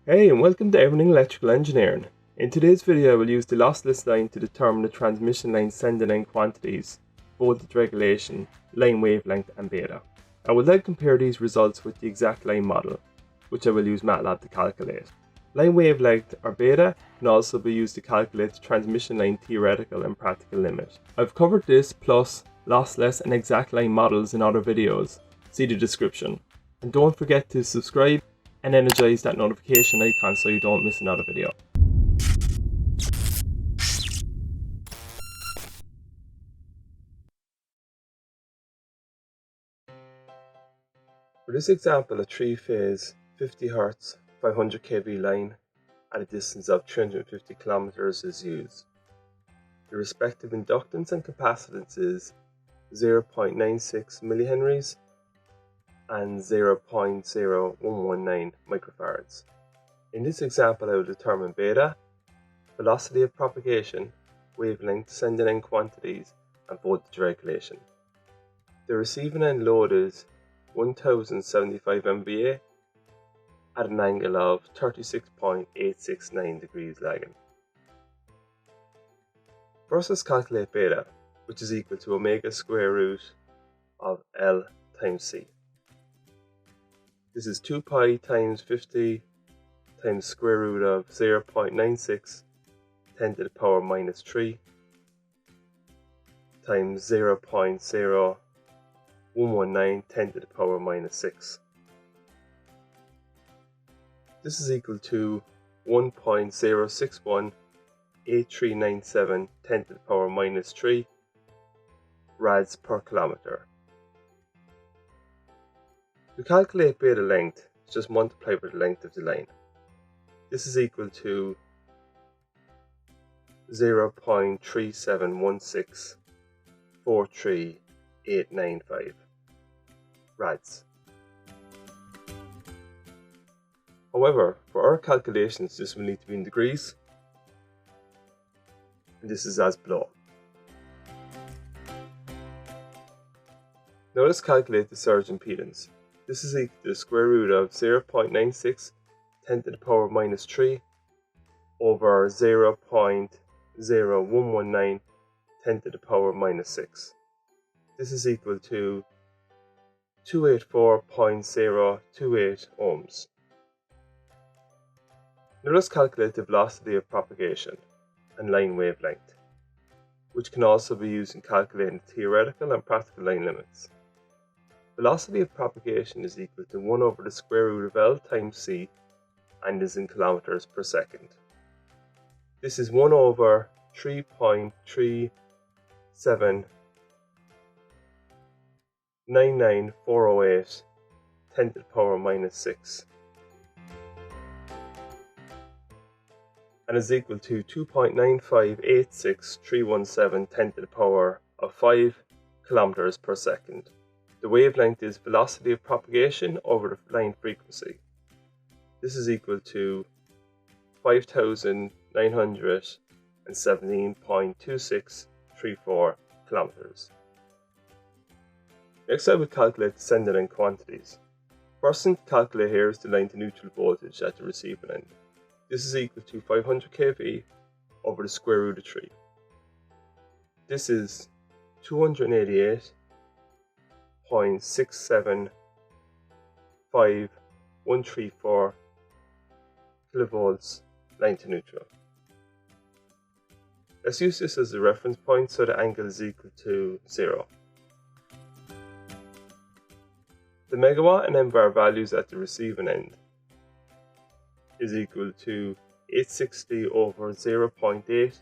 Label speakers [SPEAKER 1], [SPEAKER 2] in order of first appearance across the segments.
[SPEAKER 1] Hey, and welcome to Everything Electrical Engineering. In today's video, I will use the lossless line to determine the transmission line sending end quantities, voltage regulation, line wavelength, and beta. I will then compare these results with the exact line model, which I will use Matlab to calculate. Line wavelength, or beta, can also be used to calculate the transmission line theoretical and practical limit. I've covered this plus lossless and exact line models in other videos. See the description. And don't forget to subscribe and energize that notification icon so you don't miss another video. For this example, a 3-phase 50 Hz 500 kV line at a distance of 350 kilometers is used. The respective inductance and capacitance is 0.96 millihenries and 0.0119 microfarads. In this example, I will determine beta, velocity of propagation, wavelength, sending end quantities, and voltage regulation. The receiving end load is 1075 MVA at an angle of 36.869 degrees lagging. First, let's calculate beta, which is equal to omega square root of L times C. This is 2 pi times 50 times square root of 0.96 10 to the power minus 3 times 0.0119 10 to the power minus 6. This is equal to 1.0618397 10 to the power minus 3 rads per kilometer. To calculate beta length, just multiply by the length of the line. This is equal to 0.371643895 rads. However, for our calculations, this will need to be in degrees, and this is as below. Now let's calculate the surge impedance. This is equal to the square root of 0.96 10 to the power minus 3 over 0.0119 10 to the power minus 6. This is equal to 284.028 ohms. Now let's calculate the velocity of propagation and line wavelength, which can also be used in calculating theoretical and practical line limits. Velocity of propagation is equal to 1 over the square root of L times C and is in kilometers per second. This is 1 over 3.3799408 10 to the power minus 6 and is equal to 2.9586317 10 to the power of 5 kilometers per second. The wavelength is velocity of propagation over the line frequency. This is equal to 5,917.2634 kilometers. Next, I will calculate the sending end quantities. First thing to calculate here is the line to neutral voltage at the receiving end. This is equal to 500 kV over the square root of 3. This is 288.675134 kilovolts line to neutral. Let's use this as a reference point so the angle is equal to 0. The megawatt and mVar values at the receiving end is equal to 860 over 0.8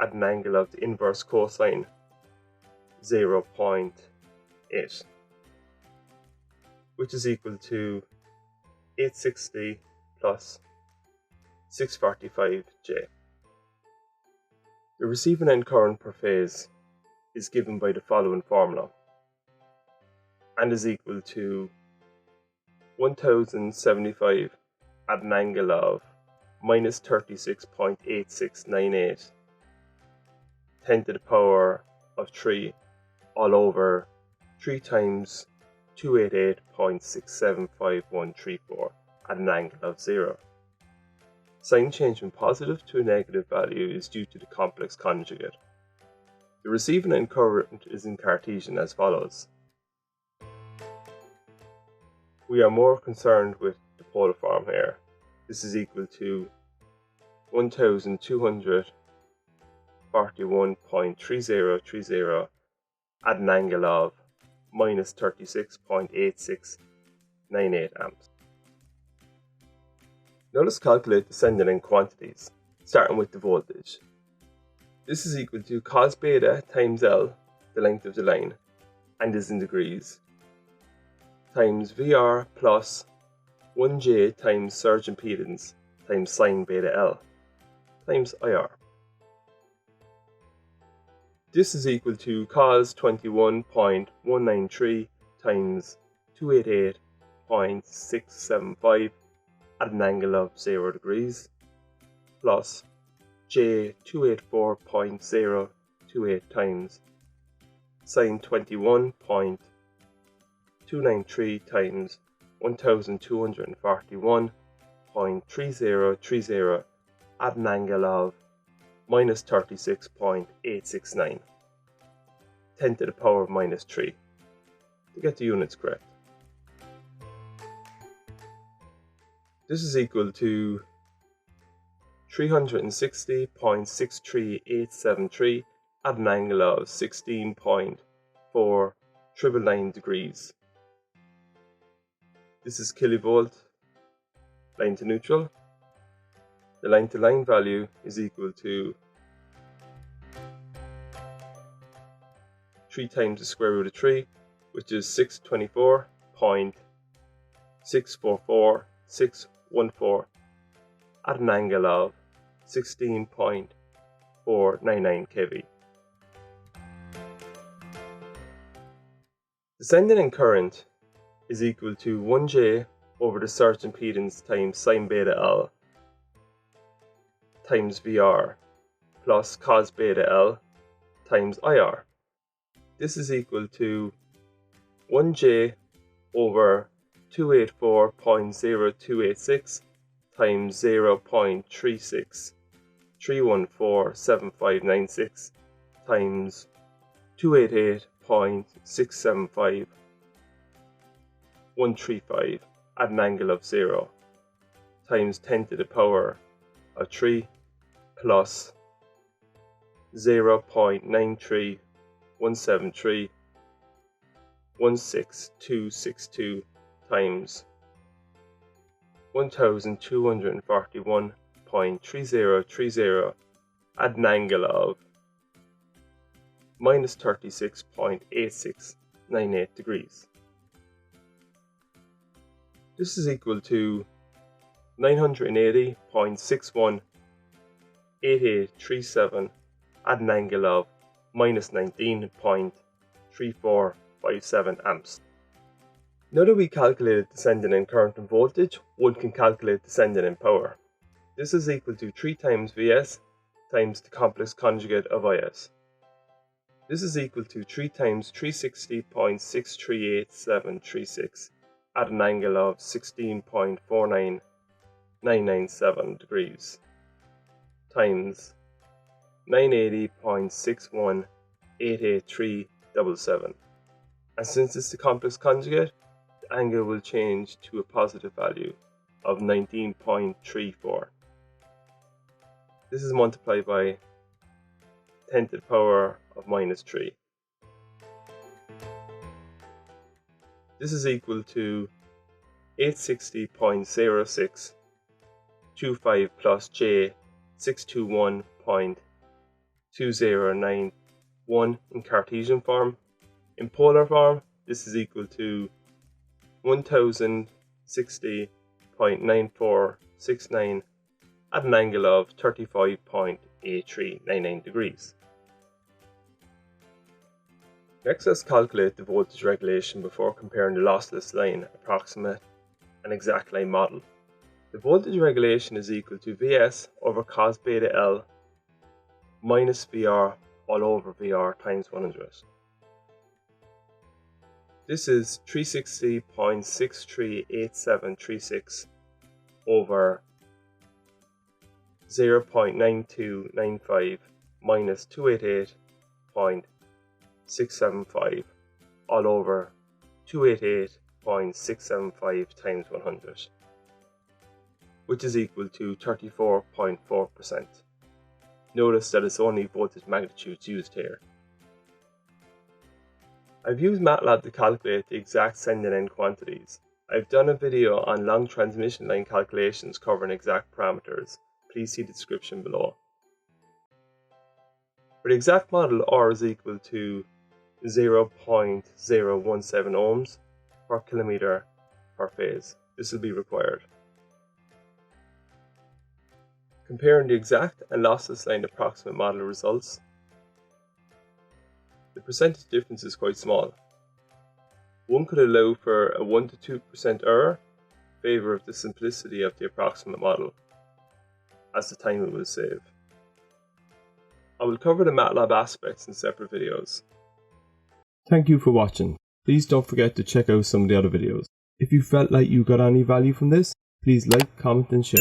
[SPEAKER 1] at an angle of the inverse cosine 0.8, which is equal to 860 plus 645J. The receiving end current per phase is given by the following formula and is equal to 1075 at an angle of minus 36.8698 10 to the power of 3 all over 3 times 288.675134 at an angle of 0. Sign change from positive to a negative value is due to the complex conjugate. The receiving end current is in Cartesian as follows. We are more concerned with the polar form here. This is equal to 1241.3030 at an angle of minus 36.8698 amps. Now let's calculate the sending end quantities, starting with the voltage. This is equal to cos beta times L, the length of the line, and is in degrees, times VR plus 1J times surge impedance times sine beta L times IR. This is equal to cos 21.193 times 288.675 at an angle of 0 degrees plus J 284.028 times sine 21.293 times 1241.3030 at an angle of minus 36.869, 10 to the power of minus 3, to get the units correct. This is equal to 360.63873 at an angle of 16.4999 degrees. This is kilovolt, line to neutral. The line to line value is equal to 3 times the square root of 3, which is 624.644614 at an angle of 16.499 kV. The sending end current is equal to 1J over the surge impedance times sine beta L times VR plus cos beta L times IR. This is equal to 1J over 284.0286 times 0.36314756 times 288.675135 at an angle of 0 times 10 to the power of 3 plus 0.93173 times 1241.3030 at an angle of minus 36.8698 degrees. This is equal to 980.618837 at an angle of minus 19.3457 amps. Now that we calculated the sending end current and voltage, one can calculate the sending end power. This is equal to 3 times Vs times the complex conjugate of Is. This is equal to 3 times 360.638736 at an angle of 16.49997 degrees times 980.6188377. And since it's the complex conjugate, the angle will change to a positive value of 19.34. This is multiplied by 10 to the power of minus 3. This is equal to 860.0625 plus J 621.2091 in Cartesian form. In polar form, this is equal to 1060.9469 at an angle of 35.8399 degrees. Next, let's calculate the voltage regulation before comparing the lossless line approximate and exact line model. The voltage regulation is equal to Vs over cos beta L minus VR all over VR times 100. This is 360.638736 over 0.9295 minus 288.675 all over 288.675 times 100, which is equal to 34.4%. Notice that it's only voltage magnitudes used here. I've used Matlab to calculate the exact send and end quantities. I've done a video on long transmission line calculations covering exact parameters. Please see the description below. For the exact model, R is equal to 0.017 ohms per kilometer per phase. This will be required. Comparing the exact and lossless line approximate model results, the percentage difference is quite small. One could allow for a 1 to 2% error in favour of the simplicity of the approximate model, as the time it will save. I will cover the Matlab aspects in separate videos. Thank you for watching. Please don't forget to check out some of the other videos. If you felt like you got any value from this, please like, comment and share.